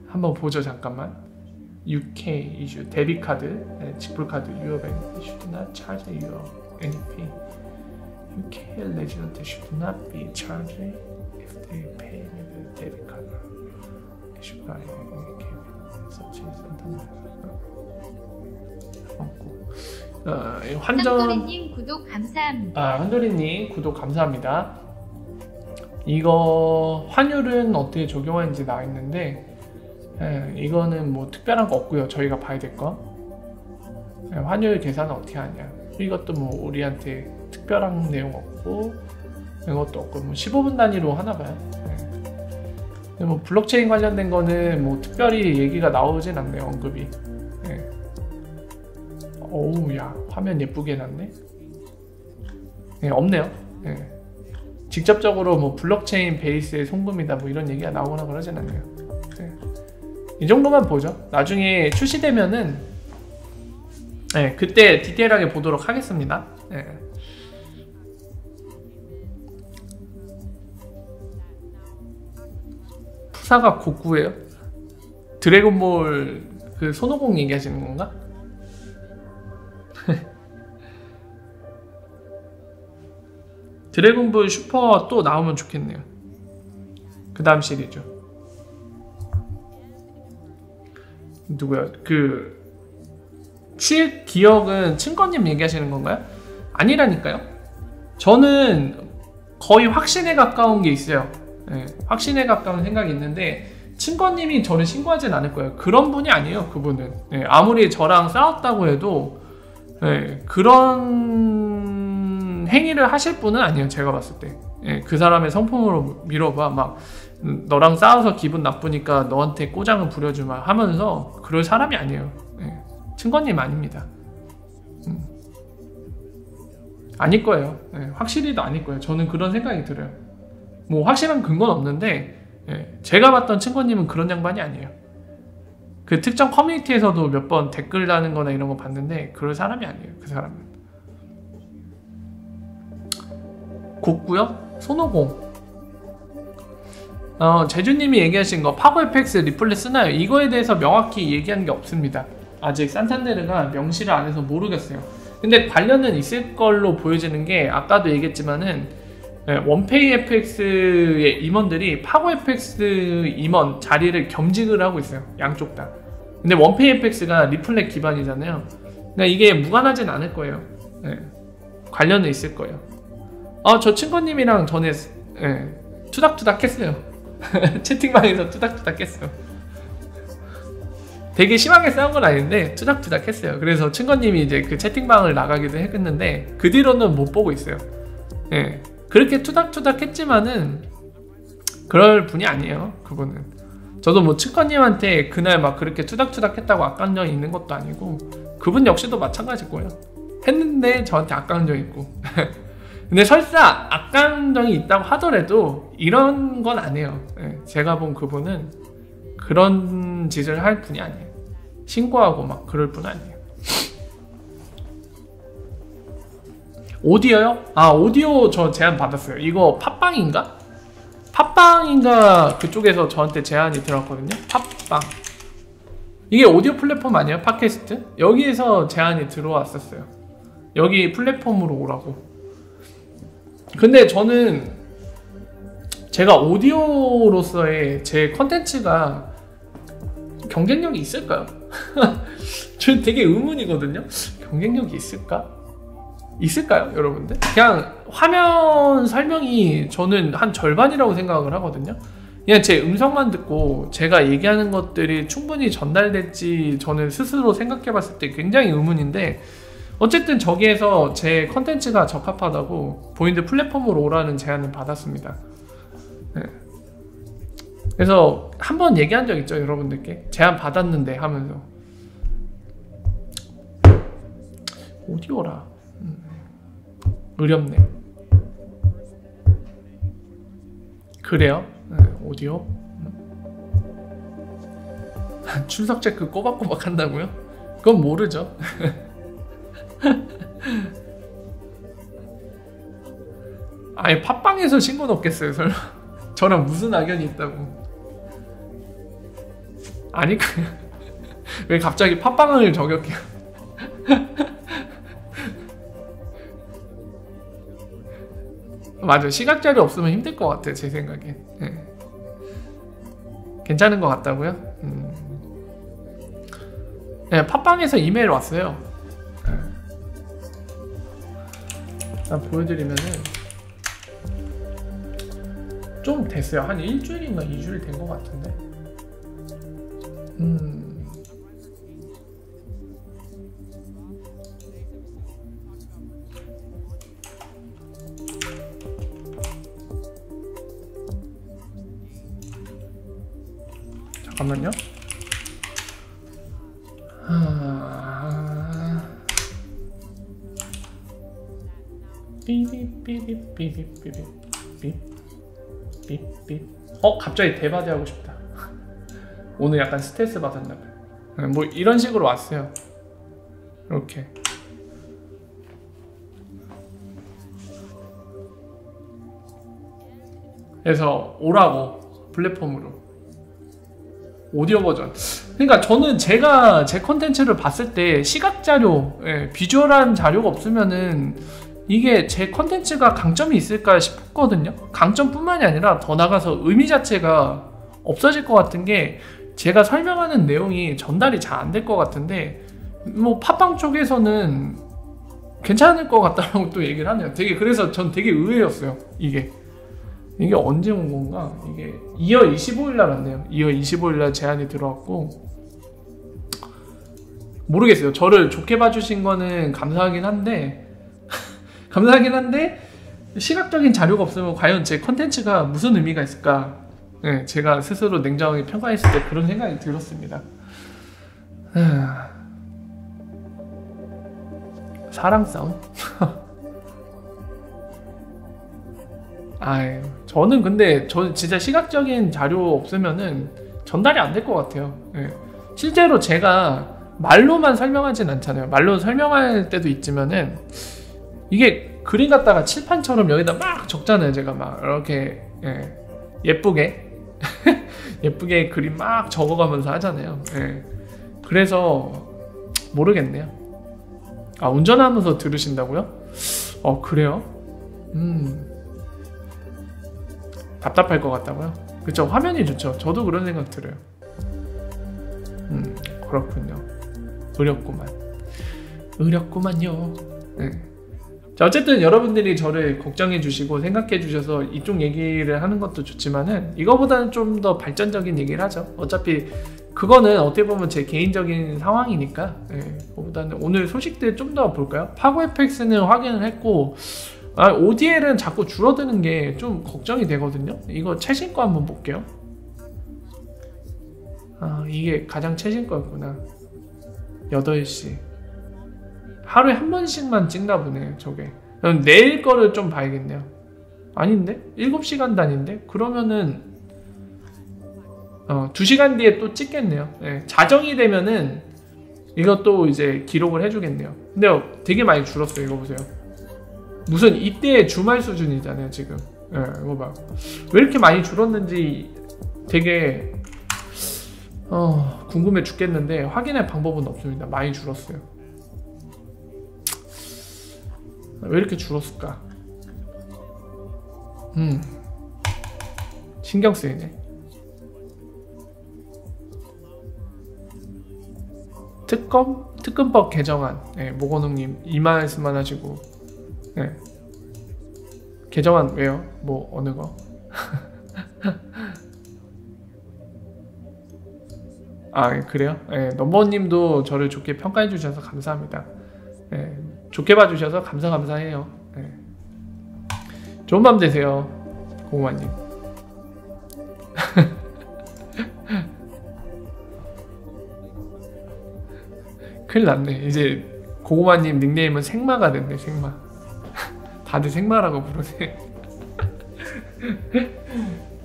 한번 보죠. 잠깐만. UK 이슈 데비카드, 지불카드, 유어뱅 should not charge you any fee. UK resident should not be charged if they pay with debit card issued by UK. such as 환전. 한도리님 구독 감사합니다. 한도리님 구독 감사합니다. 이거 환율은 어떻게 적용하는지 나와 있는데, 이거는 뭐 특별한 거 없고요. 저희가 봐야 될 거. 환율 계산은 어떻게 하냐. 이것도 뭐 우리한테 특별한 내용 없고, 이것도 없고, 뭐 15분 단위로 하나 봐요. 뭐 블록체인 관련된 거는 뭐 특별히 얘기가 나오진 않네요. 언급이. 어우, 야, 화면 예쁘게 해놨네. 없네요. 직접적으로 뭐 블록체인 베이스의 송금이다 뭐 이런 얘기가 나오거나 그러진 않네요. 이 정도만 보죠. 나중에 출시되면은 그때 디테일하게 보도록 하겠습니다. 푸사가 고쿠예요? 드래곤볼 그 손오공 얘기하시는 건가? 드래곤볼 슈퍼 또 나오면 좋겠네요. 그 다음 시리즈 누구야? 그 7기억은 친권님 얘기하시는 건가요? 아니라니까요. 저는 거의 확신에 가까운 게 있어요. 확신에 가까운 생각이 있는데 친권님이 저를 신고하진 않을 거예요. 그런 분이 아니에요. 그분은 아무리 저랑 싸웠다고 해도 그런 행위를 하실 분은 아니에요. 제가 봤을 때. 그 사람의 성품으로 밀어봐. 막 너랑 싸워서 기분 나쁘니까 너한테 꼬장을 부려주마 하면서 그럴 사람이 아니에요. 친권님 아닙니다. 아닐 거예요. 확실히도 아닐 거예요. 저는 그런 생각이 들어요. 뭐 확실한 근거는 없는데 제가 봤던 친권님은 그런 양반이 아니에요. 그 특정 커뮤니티에서도 몇 번 댓글 다는 거나 이런 거 봤는데 그럴 사람이 아니에요. 그 사람은. 곱구요? 손오공. 제주님이 얘기하신 거 파고 FX 리플렛 쓰나요? 이거에 대해서 명확히 얘기한 게 없습니다. 아직 산탄데르가 명시를 안 해서 모르겠어요. 근데 관련은 있을 걸로 보여지는 게 아까도 얘기했지만은 원페이 FX의 임원들이 파고 FX 임원 자리를 겸직을 하고 있어요. 양쪽 다. 근데 원페이 FX가 리플렛 기반이잖아요. 그러니까 이게 무관하진 않을 거예요. 관련은 있을 거예요. 저 친구님이랑 전에 투닥투닥 했어요. 채팅방에서 투닥투닥 했어요. 되게 심하게 싸운 건 아닌데 투닥투닥 했어요. 그래서 친구님이 이제 그 채팅방을 나가기도 했는데 그 뒤로는 못 보고 있어요. 그렇게 투닥투닥 했지만은 그럴 분이 아니에요. 그분은. 저도 뭐 친구님한테 그날 막 그렇게 투닥투닥 했다고 악감정이 있는 것도 아니고 그분 역시도 마찬가지일 거예요. 했는데 저한테 악감정이 있고 근데 설사 악감정이 있다고 하더라도 이런 건 안 해요. 제가 본 그분은 그런 짓을 할 분이 아니에요. 신고하고 막 그럴 분 아니에요. 오디오요? 오디오 저 제안 받았어요. 이거 팟빵인가? 팟빵인가 그쪽에서 저한테 제안이 들어왔거든요. 팟빵. 이게 오디오 플랫폼 아니에요? 팟캐스트? 여기에서 제안이 들어왔었어요. 여기 플랫폼으로 오라고. 근데 저는 제가 오디오로서의 제 컨텐츠가 경쟁력이 있을까요? 저는 되게 의문이거든요. 경쟁력이 있을까? 있을까요, 여러분들? 그냥 화면 설명이 저는 한 절반이라고 생각을 하거든요. 그냥 제 음성만 듣고 제가 얘기하는 것들이 충분히 전달될지 저는 스스로 생각해 봤을 때 굉장히 의문인데 어쨌든 저기에서 제 컨텐츠가 적합하다고 보인드 플랫폼으로 오라는 제안을 받았습니다. 그래서 한번 얘기한 적 있죠, 여러분들께. 제안 받았는데 하면서 오디오라 어렵네. 그래요? 오디오? 출석 체크 꼬박꼬박 한다고요? 그건 모르죠. 아니 팟빵에서 신고 넣겠어요 설마? 저랑 무슨 악연이 있다고. 아니 왜 갑자기 팟빵을 저격해요. 맞아, 시각자리 없으면 힘들 것 같아 제 생각에. 괜찮은 것 같다고요? 네, 팟빵에서 이메일 왔어요. 일단 보여드리면은 좀 됐어요. 한 일주일인가 2주일 된 것 같은데. 잠깐만요. 삐삐삐삐삐삐삐삐삐. 갑자기 대바대 하고 싶다. 오늘 약간 스트레스 받았나 봐요. 뭐 이런 식으로 왔어요. 이렇게. 그래서 오라고 플랫폼으로. 오디오 버전. 그러니까 저는 제가 제 컨텐츠를 봤을 때 시각 자료, 비주얼한 자료가 없으면은 이게 제 컨텐츠가 강점이 있을까 싶거든요. 강점뿐만이 아니라 더 나가서 의미 자체가 없어질 것 같은 게 제가 설명하는 내용이 전달이 잘 안 될 것 같은데 뭐 팟빵 쪽에서는 괜찮을 것 같다라고 또 얘기를 하네요. 되게 그래서 전 되게 의외였어요. 이게 언제 온 건가? 이게 2월 25일 날 왔네요. 2월 25일 날 제안이 들어왔고 모르겠어요. 저를 좋게 봐주신 거는 감사하긴 한데 시각적인 자료가 없으면 과연 제 컨텐츠가 무슨 의미가 있을까? 네, 제가 스스로 냉정하게 평가했을 때 그런 생각이 들었습니다. 사랑 싸움? 아유, 저는 근데 저 진짜 시각적인 자료 없으면은 전달이 안 될 것 같아요. 실제로 제가 말로만 설명하진 않잖아요. 말로 설명할 때도 있지만은 이게 그림 갖다가 칠판처럼 여기다 막 적잖아요. 제가 막 이렇게 예쁘게 예쁘게 그림 막 적어가면서 하잖아요. 그래서 모르겠네요. 아, 운전하면서 들으신다고요? 그래요? 답답할 것 같다고요? 그쵸, 화면이 좋죠. 저도 그런 생각 들어요. 그렇군요. 어렵구만요. 네. 자, 어쨌든 여러분들이 저를 걱정해 주시고 생각해 주셔서 이쪽 얘기를 하는 것도 좋지만은 이거보다는 좀 더 발전적인 얘기를 하죠. 어차피 그거는 어떻게 보면 제 개인적인 상황이니까. 그거보다는 오늘 소식들 좀 더 볼까요? 파고 FX는 확인을 했고, ODL은 자꾸 줄어드는 게 좀 걱정이 되거든요. 이거 최신 거 한번 볼게요. 이게 가장 최신 거였구나. 8시. 하루에 한 번씩만 찍나 보네, 저게. 그럼 내일 거를 좀 봐야겠네요. 아닌데? 7시간 단인데? 그러면은 2시간 뒤에 또 찍겠네요. 자정이 되면은 이것도 이제 기록을 해주겠네요. 근데 되게 많이 줄었어요. 이거 보세요. 무슨 이때의 주말 수준이잖아요, 지금. 이거 봐. 왜 이렇게 많이 줄었는지 되게 궁금해 죽겠는데 확인할 방법은 없습니다. 많이 줄었어요. 왜 이렇게 줄었을까? 신경 쓰이네. 특검법 개정안. 모건웅님 이 말씀만 하시고. 개정안 왜요? 뭐 어느 거? 그래요? 넘버님도 저를 좋게 평가해 주셔서 감사합니다. 좋게 봐주셔서 감사해요. 좋은 밤 되세요, 고구마님. 큰일 났네. 이제 고구마님 닉네임은 생마가 됐네. 생마. 다들 생마라고 부르네.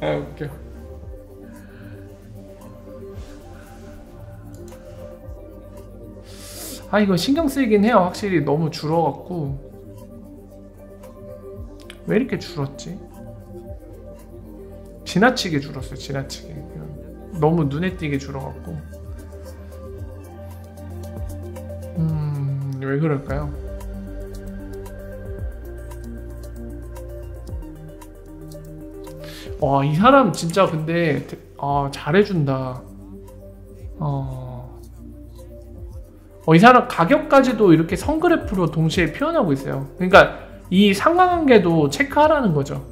웃겨. 이거 신경 쓰이긴 해요. 확실히 너무 줄어갖고. 왜 이렇게 줄었지? 지나치게 줄었어요. 지나치게. 너무 눈에 띄게 줄어갖고. 왜 그럴까요? 이 사람 진짜 근데 잘해준다. 이 사람 가격까지도 이렇게 선그래프로 동시에 표현하고 있어요. 그러니까 이 상관관계도 체크하라는 거죠.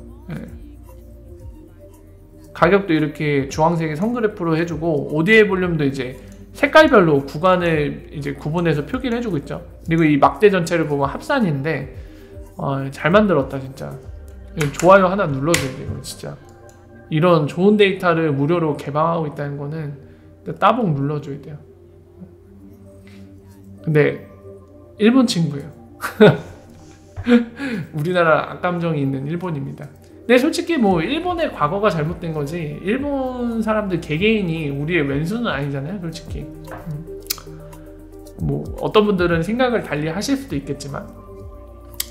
가격도 이렇게 주황색의 선그래프로 해주고, ODL 볼륨도 이제 색깔별로 구간을 이제 구분해서 표기를 해주고 있죠. 그리고 이 막대 전체를 보면 합산인데, 잘 만들었다 진짜. 좋아요 하나 눌러줘야 돼요, 진짜. 이런 좋은 데이터를 무료로 개방하고 있다는 거는 따봉 눌러줘야 돼요. 근데 일본 친구예요. 우리나라 악감정이 있는 일본입니다. 근데 솔직히 뭐 일본의 과거가 잘못된 거지, 일본 사람들 개개인이 우리의 왼수는 아니잖아요, 솔직히. 뭐 어떤 분들은 생각을 달리 하실 수도 있겠지만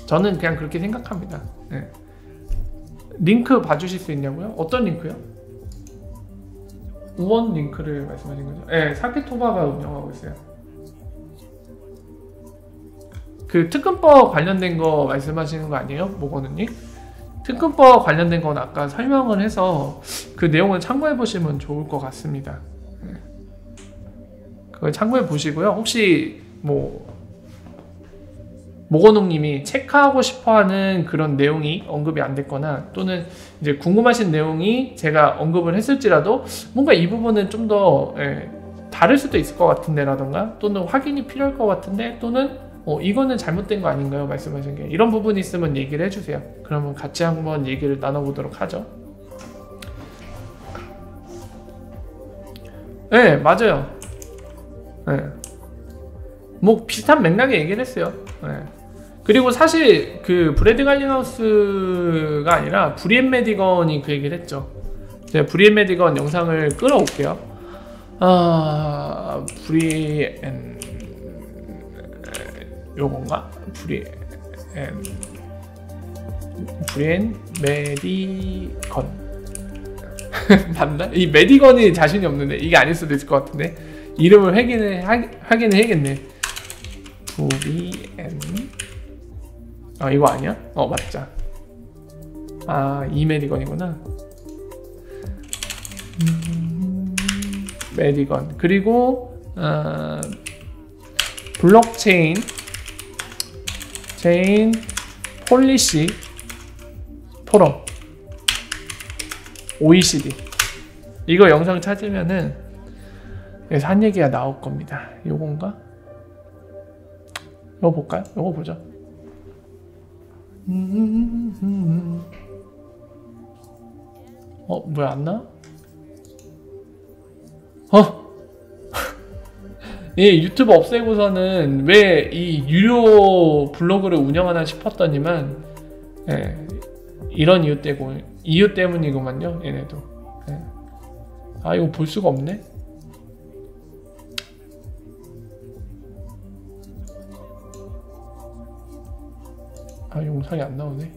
저는 그냥 그렇게 생각합니다. 링크 봐주실 수 있냐고요? 어떤 링크요? 우원 링크를 말씀하신 거죠? 사케토바가 운영하고 있어요. 그 특근법 관련된 거 말씀하시는 거 아니에요? 모건우님? 특근법 관련된 건 아까 설명을 해서 그 내용을 참고해 보시면 좋을 것 같습니다. 그걸 참고해 보시고요. 혹시 뭐 모건웅님이 체크하고 싶어하는 그런 내용이 언급이 안 됐거나, 또는 이제 궁금하신 내용이 제가 언급을 했을지라도 뭔가 이 부분은 좀 더 다를 수도 있을 것 같은데 라던가, 또는 확인이 필요할 것 같은데, 또는 이거는 잘못된 거 아닌가요? 말씀하신 게. 이런 부분이 있으면 얘기를 해주세요. 그러면 같이 한번 얘기를 나눠보도록 하죠. 네, 맞아요. 뭐 비슷한 맥락의 얘기를 했어요. 그리고 사실 그 브래드 갈링하우스가 아니라 브리엔 메디건이 그 얘기를 했죠. 제가 브리엔 메디건 영상을 끌어올게요. 브리엔 요건가? 브리엔 브리엔 메디건 맞나? 이 메디건이 자신이 없는데 이게 아닐 수도 있을 것 같은데 이름을 확인을 해야겠네. 브리엔 이거 아니야? 맞자. 이 메디건이구나. 메디건. 그리고 블록체인 폴리시 포럼 OECD 이거 영상 찾으면은 여기서 한 얘기가 나올 겁니다. 요건가? 이거 볼까요? 이거 보죠. 뭐야 안 나와? 이 유튜브 없애고서는 왜 이 유료 블로그를 운영하나 싶었더니만 이런 이유 때문이구만요. 얘네도. 이거 볼 수가 없네. 영상이 안 나오네.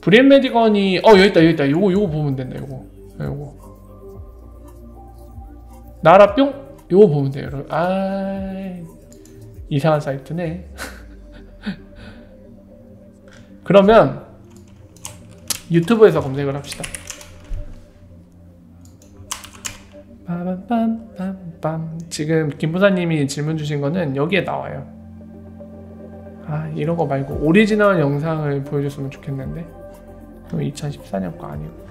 브리엔 메디건이 여기 있다. 요거 보면 된다. 요거 나라 뿅 요거 보면 돼요, 여러분. 이상한 사이트네. 그러면 유튜브에서 검색을 합시다. 지금 김부사님이 질문 주신 거는 여기에 나와요. 이런 거 말고 오리지널 영상을 보여줬으면 좋겠는데 2014년 거 아니고.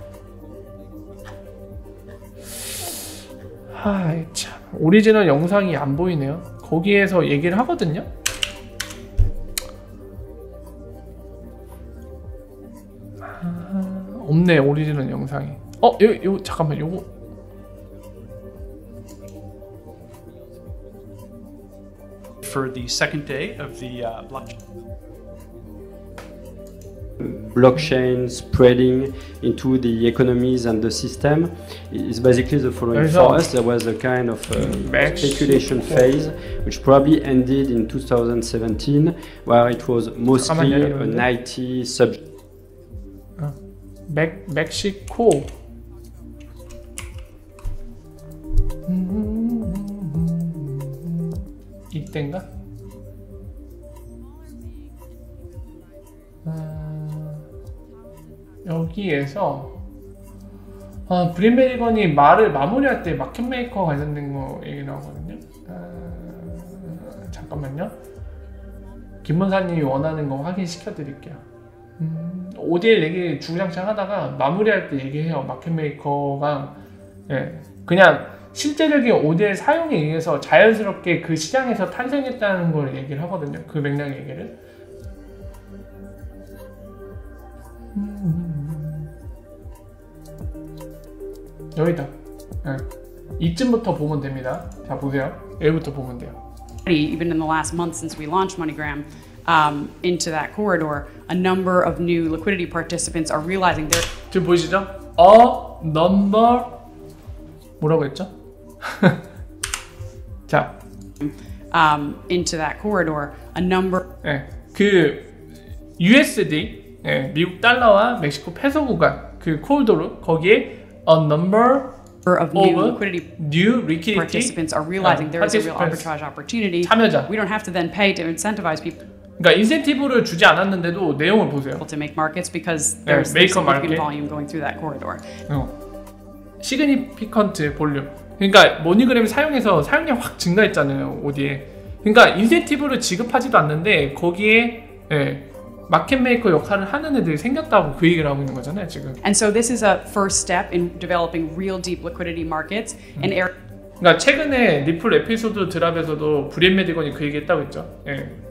참 오리지널 영상이 안 보이네요. 거기에서 얘기를 하거든요. 없네 오리지널 영상이. 잠깐만 요거 for the second day of the blockchain spreading into the economies and the system is basically the following. For us, there was a kind of speculation phase which probably ended in 2017, where it was mostly an IT subject. 멕시코. 이때인가? 여기에서 브리엔 메디건이 말을 마무리할 때 마켓메이커 관련된 거 얘기 나오거든요. 잠깐만요. 김문사님이 원하는 거 확인시켜 드릴게요. ODL 얘기 주구장창 하다가 마무리할 때 얘기해요. 마켓메이커가 그냥 실제적인 ODL 사용에 의해서 자연스럽게 그 시장에서 탄생했다는 걸 얘기를 하거든요. 그 맥락 얘기를. 여기다. 이쯤부터 보면 됩니다. 자 보세요. 여기부터 보면 돼요. Even in the last month since we launched MoneyGram into that corridor, a number of new liquidity participants are realizing they're. 지금 보이시죠? A number 뭐라고 했죠? 자, into that corridor, a number. 그 USD, 미국 달러와 멕시코 페소 구간 그 코리도로 거기에 a number of new liquidity participants are realizing there is a real arbitrage opportunity. 참여자. We don't have to then pay to incentivize people. 그러니까 인센티브를 주지 않았는데도 내용을 보세요. To make markets because there's significant volume going through that corridor. 시그니피컨트 볼륨. 그러니까 머니그램을 사용해서 사용량 확 증가했잖아요. OD에. 그러니까 인센티브를 지급하지도 않는데 거기에 마켓메이커 역할을 하는 애들이 생겼다고 그 얘기를 하고 있는 거잖아요, 지금. And so this is a first step in developing real deep liquidity markets and 그러니까 최근에 리플 에피소드 드랍에서도 브리엔 메디건이 그 얘기했다고 했죠.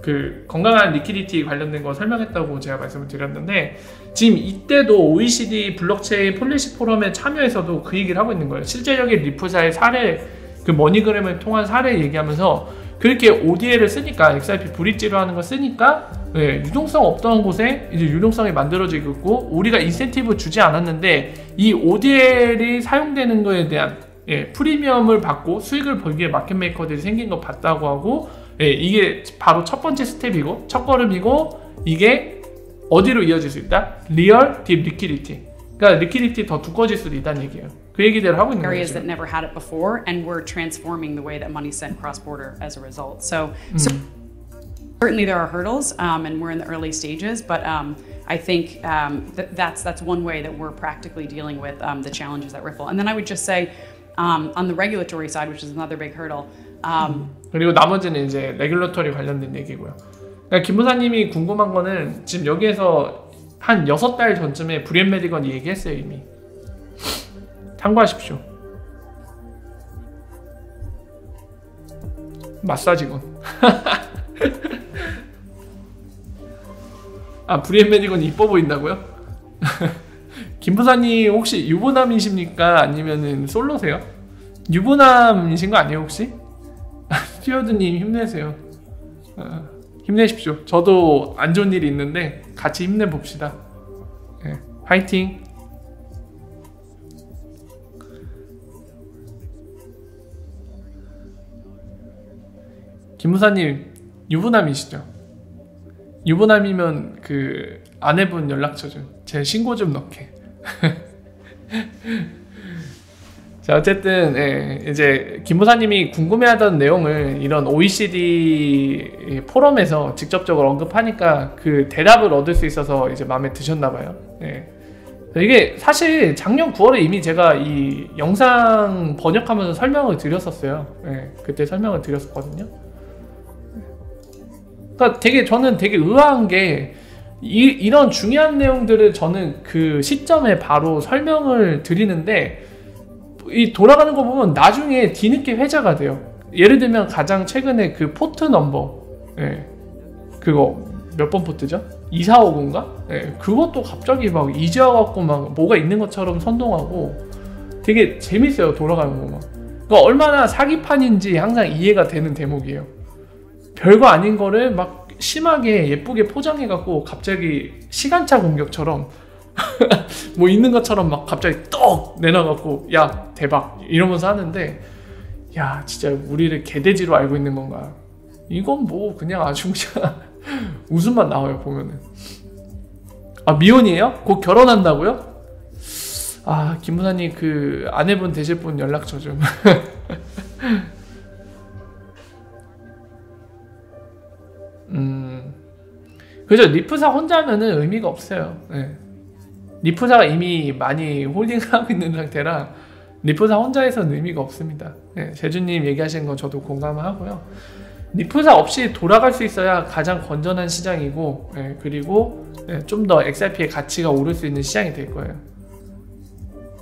그 건강한 리퀴디티 관련된 거 설명했다고 제가 말씀을 드렸는데 지금 이때도 OECD 블록체인 폴리시 포럼에 참여해서도 그 얘기를 하고 있는 거예요. 실제적인 리플사의 사례, 그 머니그램을 통한 사례 얘기하면서 그렇게 ODL을 쓰니까 XRP 브릿지로 하는 거 쓰니까 유동성 없던 곳에 이제 유동성이 만들어지고 있고 우리가 인센티브 주지 않았는데 이 ODL이 사용되는 거에 대한 프리미엄을 받고 수익을 벌기 위해 마켓메이커들이 생긴 거 봤다고 하고 이게 바로 첫 번째 스텝이고 첫 걸음이고 이게 어디로 이어질 수 있다? 리얼 딥 리퀴디티. 그러니까 리퀴디티 더 두꺼워질 수도 있다는 얘기예요. 그 얘기대로 하고 있는 거예요. Areas that never had it before, and we're transforming the way that money's sent cross-border as a result. So certainly there are hurdles, and we're in the early stages, but I think that's one way that we're practically dealing with the challenges at Ripple. And then I would just say, on the regulatory side, which is another big hurdle. 그리고 나머지는 이제 레귤러터리 관련된 얘기고요. 그러니까 김 부사님이 궁금한 거는 지금 여기에서 한 6달 전쯤에 브리엔 메디건이 얘기했어요 이미. 참고하십시오. 마사지건. 아 브리엔 메디건이 이뻐 보인다고요? 김 부사님 혹시 유부남이십니까? 아니면은 솔로세요? 유부남이신 거 아니에요 혹시? 스튜어드님 힘내세요. 힘내십시오. 저도 안 좋은 일이 있는데 같이 힘내봅시다. 네, 화이팅! 김무사님 유부남이시죠? 유부남이면 그 아내분 연락처 좀 제 신고 좀 넣게. 자 어쨌든 예, 이제 김무사님이 궁금해하던 내용을 이런 OECD 포럼에서 직접적으로 언급하니까 그 대답을 얻을 수 있어서 이제 마음에 드셨나봐요. 예. 이게 사실 작년 9월에 이미 제가 이 영상 번역하면서 설명을 드렸었어요. 예, 그때 설명을 드렸었거든요. 그러니까 저는 되게 의아한 게 이런 중요한 내용들을 저는 그 시점에 바로 설명을 드리는데 이 돌아가는 거 보면 나중에 뒤늦게 회자가 돼요. 예를 들면 가장 최근에 그 포트 넘버, 예, 그거 몇 번 포트죠? 2459인가? 예, 그것도 갑자기 막 이제 와갖고 막 뭐가 있는 것처럼 선동하고 되게 재밌어요. 돌아가는 거만. 그러니까 얼마나 사기판인지 항상 이해가 되는 대목이에요. 별거 아닌 거를 막 심하게 예쁘게 포장해갖고 갑자기 시간차 공격처럼 뭐 있는 것처럼 막 갑자기 떡 내놔갖고 야 대박 이러면서 하는데 야 진짜 우리를 개돼지로 알고 있는 건가. 이건 뭐 그냥 아주 그냥 웃음만 나와요 보면은. 아 미혼이에요? 곧 결혼한다고요? 아 김무사님 그 아내분 되실 분 연락처 좀. 그죠. 리프사 혼자면은 의미가 없어요. 네. 리프사가 이미 많이 홀딩하고 있는 상태라 리프사 혼자에서는 의미가 없습니다. 네. 제주님 얘기하시는 건 저도 공감하고요. 리프사 없이 돌아갈 수 있어야 가장 건전한 시장이고, 네. 그리고 네. 좀 더 XRP의 가치가 오를 수 있는 시장이 될 거예요.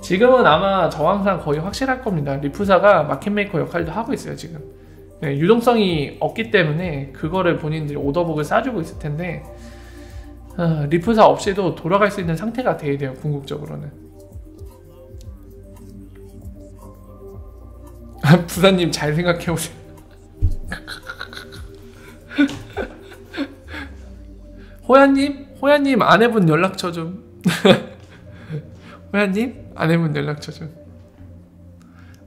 지금은 아마 저항상 거의 확실할 겁니다. 리프사가 마켓메이커 역할도 하고 있어요 지금. 네, 유동성이 없기 때문에 그거를 본인들이 오더북을 싸주고 있을 텐데 리프사 없이도 돌아갈 수 있는 상태가 돼야 돼요. 궁극적으로는. 부사님 잘 생각해보세요. 호야님 아내분 연락처 좀. 호야님 아내분 연락처 좀.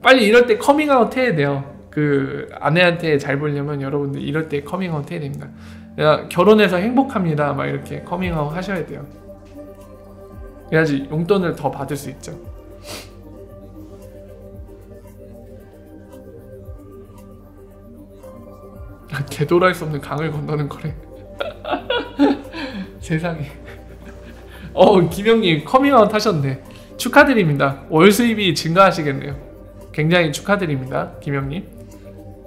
빨리 이럴 때 커밍아웃 해야 돼요. 그 아내한테 잘 보려면 여러분들 이럴 때 커밍아웃 해야 됩니다. 결혼해서 행복합니다 막 이렇게 커밍아웃 하셔야 돼요. 그래야지 용돈을 더 받을 수 있죠. 되돌아갈 수 없는 강을 건너는 거래. 세상에. 김영님 커밍아웃 하셨네. 축하드립니다. 월 수입이 증가하시겠네요. 굉장히 축하드립니다 김영님.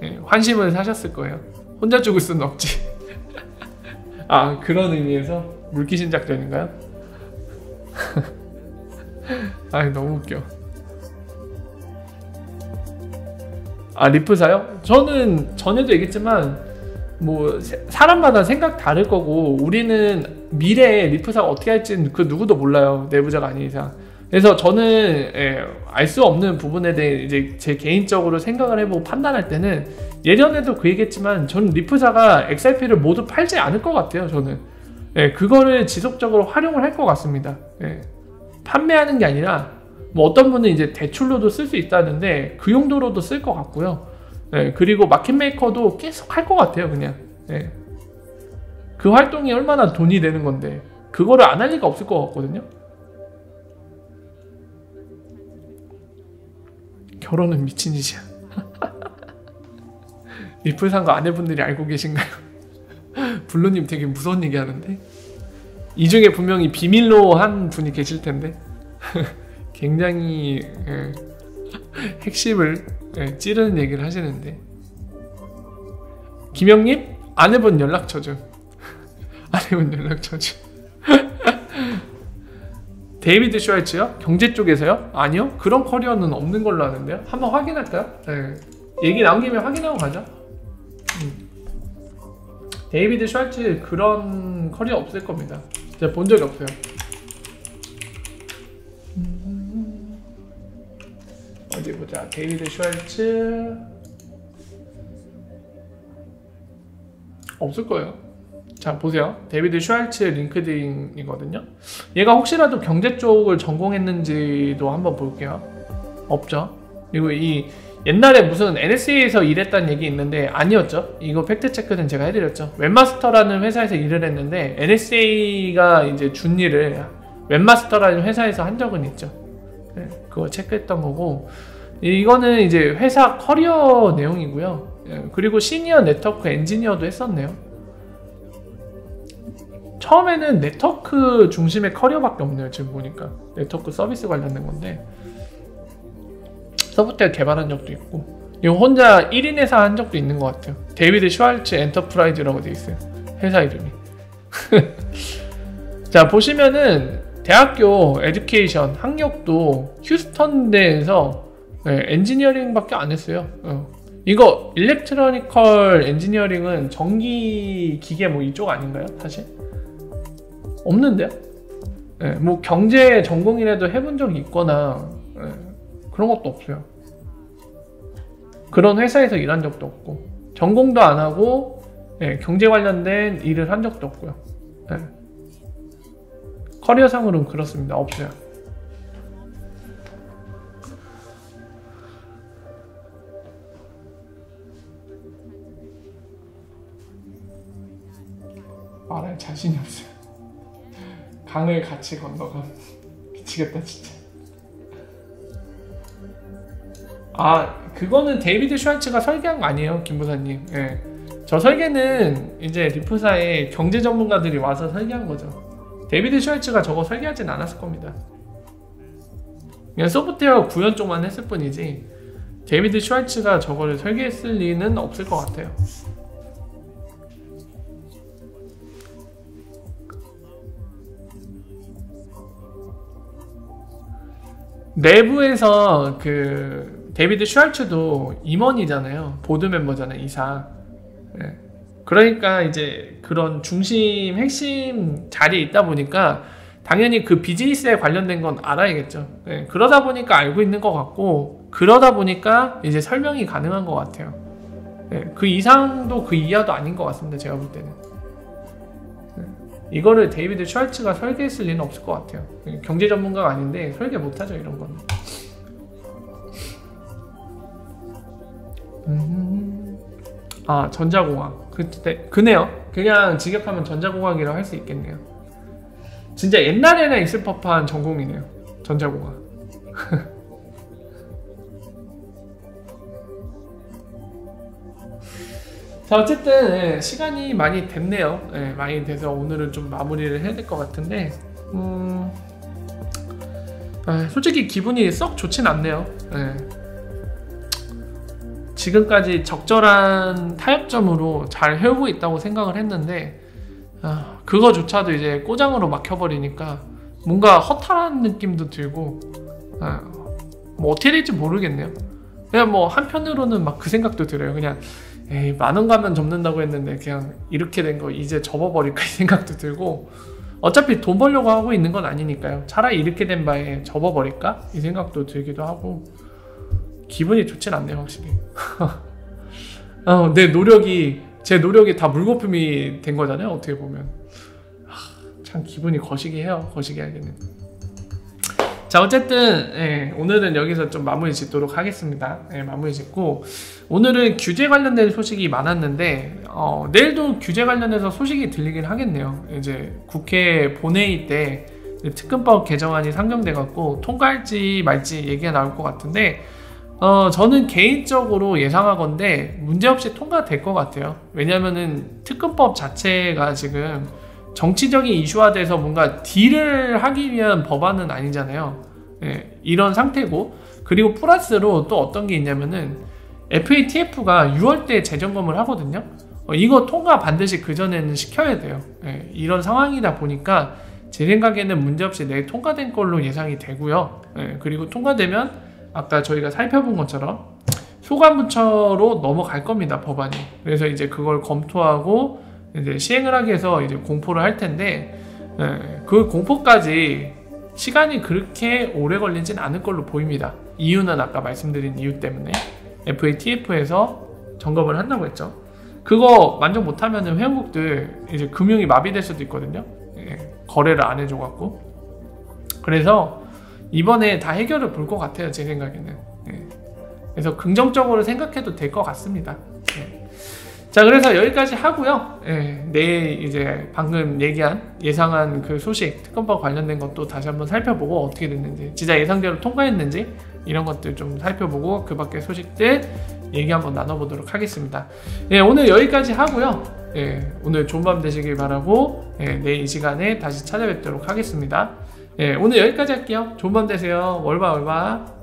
네, 환심을 사셨을 거예요. 혼자 죽을 수는 없지. 아 그런 의미에서 물귀신 작전인가요? 아이 너무 웃겨. 아 리프사요? 저는 전에도 얘기했지만 뭐 사람마다 생각 다를 거고 우리는 미래에 리프사가 어떻게 할지는 그 누구도 몰라요. 내부자가 아닌 이상. 그래서 저는 알 수 없는 부분에 대해 이제 제 개인적으로 생각을 해보고 판단할 때는 예전에도 그 얘기했지만 저는 리프사가 XRP를 모두 팔지 않을 것 같아요. 저는 그거를 지속적으로 활용을 할 것 같습니다. 판매하는 게 아니라 뭐 어떤 분은 이제 대출로도 쓸 수 있다는데 그 용도로도 쓸 것 같고요. 그리고 마켓메이커도 계속 할 것 같아요. 그냥 그 활동이 얼마나 돈이 되는 건데 그거를 안 할 리가 없을 것 같거든요. 결혼은 미친 짓이야. 리플 산 거 아내분들이 알고 계신가요? 블루님 되게 무서운 얘기 하는데 이 중에 분명히 비밀로 한 분이 계실 텐데 굉장히 핵심을 찌르는 얘기를 하시는데 김영님? 아내분 연락처 좀. 아내분 연락처 좀. 데이비드 슈왈츠요? 경제 쪽에서요? 아니요. 그런 커리어는 없는 걸로 아는데요. 한번 확인할까요? 네. 얘기 나온 김에 확인하고 가죠. 데이비드 슈왈츠 그런 커리어 없을 겁니다. 제가 본 적이 없어요. 어디 보자. 데이비드 슈왈츠 없을 거예요. 자 보세요. 데이비드 슈왈츠 링크드인이거든요. 얘가 혹시라도 경제 쪽을 전공했는지도 한번 볼게요. 없죠. 그리고 이 옛날에 무슨 NSA에서 일했다는 얘기 있는데 아니었죠. 이거 팩트체크는 제가 해드렸죠. 웹마스터라는 회사에서 일을 했는데 NSA가 이제 준 일을 웹마스터라는 회사에서 한 적은 있죠. 네, 그거 체크했던 거고 이거는 이제 회사 커리어 내용이고요. 네, 그리고 시니어 네트워크 엔지니어도 했었네요. 처음에는 네트워크 중심의 커리어밖에 없네요. 지금 보니까 네트워크 서비스 관련된 건데 소프트웨어 개발한 적도 있고 이거 혼자 1인 회사 한 적도 있는 것 같아요. 데이비드 슈왈츠 엔터프라이즈라고 돼 있어요. 회사 이름이. 자 보시면은 대학교 에듀케이션 학력도 휴스턴대에서 엔지니어링밖에 안 했어요. 이거 일렉트로니컬 엔지니어링은 전기 기계 뭐 이쪽 아닌가요? 사실? 없는데요? 뭐 경제 전공이라도 해본 적이 있거나 그런 것도 없어요. 그런 회사에서 일한 적도 없고 전공도 안 하고 경제 관련된 일을 한 적도 없고요. 커리어상으로는 그렇습니다. 없어요. 말할 자신이 없어요. 강을 같이 건너가. 미치겠다 진짜. 아 그거는 데이비드 슈왈츠가 설계한 거 아니에요, 김부사님. 예. 저 설계는 이제 리프사의 경제 전문가들이 와서 설계한 거죠. 데이비드 슈왈츠가 저거 설계하진 않았을 겁니다. 그냥 소프트웨어 구현 쪽만 했을 뿐이지 데이비드 슈왈츠가 저거를 설계했을 리는 없을 것 같아요. 내부에서 그 데이비드 슈왈츠도 임원이잖아요. 보드 멤버잖아요. 이사. 네. 그러니까 이제 그런 중심 핵심 자리에 있다 보니까 당연히 그 비즈니스에 관련된 건 알아야겠죠. 네. 그러다 보니까 알고 있는 것 같고 그러다 보니까 이제 설명이 가능한 것 같아요. 네. 그 이상도 그 이하도 아닌 것 같습니다. 제가 볼 때는. 네. 이거를 데이비드 슈왈츠가 설계했을 리는 없을 것 같아요. 경제 전문가가 아닌데 설계 못하죠 이런 거는. 아 전자공학 그네요. 그냥 직역하면 전자공학이라고 할 수 있겠네요. 진짜 옛날에나 있을 법한 전공이네요. 전자공학. 자 어쨌든 시간이 많이 됐네요. 많이 돼서 오늘은 좀 마무리를 해야 될 것 같은데 솔직히 기분이 썩 좋진 않네요. 지금까지 적절한 타협점으로 잘 해오고 있다고 생각을 했는데 그거조차도 이제 꼬장으로 막혀버리니까 뭔가 허탈한 느낌도 들고 뭐 어떻게 될지 모르겠네요. 그냥 뭐 한편으로는 막 그 생각도 들어요. 그냥 에이 10,000원 가면 접는다고 했는데 그냥 이렇게 된 거 이제 접어버릴까 이 생각도 들고 어차피 돈 벌려고 하고 있는 건 아니니까요. 차라리 이렇게 된 바에 접어버릴까 이 생각도 들기도 하고 기분이 좋진 않네요 확실히. 제 노력이 다 물거품이 된 거잖아요 어떻게 보면. 참 기분이 거시기해요. 거시기하게는. 자 어쨌든 오늘은 여기서 좀 마무리 짓도록 하겠습니다. 마무리 짓고 오늘은 규제 관련된 소식이 많았는데 내일도 규제 관련해서 소식이 들리긴 하겠네요. 이제 국회 본회의 때 특검법 개정안이 상정돼 갖고 통과할지 말지 얘기가 나올 것 같은데 저는 개인적으로 예상하건대 문제없이 통과될 것 같아요. 왜냐면은 특검법 자체가 지금 정치적인 이슈화돼서 뭔가 딜을 하기 위한 법안은 아니잖아요. 네, 이런 상태고, 그리고 플러스로 또 어떤 게 있냐면은 FATF가 6월때 재점검을 하거든요. 이거 통과 반드시 그 전에는 시켜야 돼요. 네, 이런 상황이다 보니까 제 생각에는 문제없이 내일 통과된 걸로 예상이 되고요. 네, 그리고 통과되면 아까 저희가 살펴본 것처럼 소관부처로 넘어갈 겁니다, 법안이. 그래서 이제 그걸 검토하고 이제 시행을 하기 위해서 이제 공포를 할 텐데, 그 공포까지 시간이 그렇게 오래 걸리진 않을 걸로 보입니다. 이유는 아까 말씀드린 이유 때문에 FATF에서 점검을 한다고 했죠. 그거 만족 못하면 회원국들 이제 금융이 마비될 수도 있거든요. 거래를 안 해줘갖고. 그래서 이번에 다 해결을 볼 것 같아요, 제 생각에는. 그래서 긍정적으로 생각해도 될 것 같습니다. 자, 그래서 여기까지 하고요. 내일 이제 방금 얘기한 예상한 그 소식, 특검법 관련된 것도 다시 한번 살펴보고 어떻게 됐는지, 진짜 예상대로 통과했는지 이런 것들 좀 살펴보고 그 밖의 소식들 얘기 한번 나눠보도록 하겠습니다. 오늘 여기까지 하고요. 오늘 좋은 밤 되시길 바라고 내일 이 시간에 다시 찾아뵙도록 하겠습니다. 오늘 여기까지 할게요. 좋은 밤 되세요. 월바.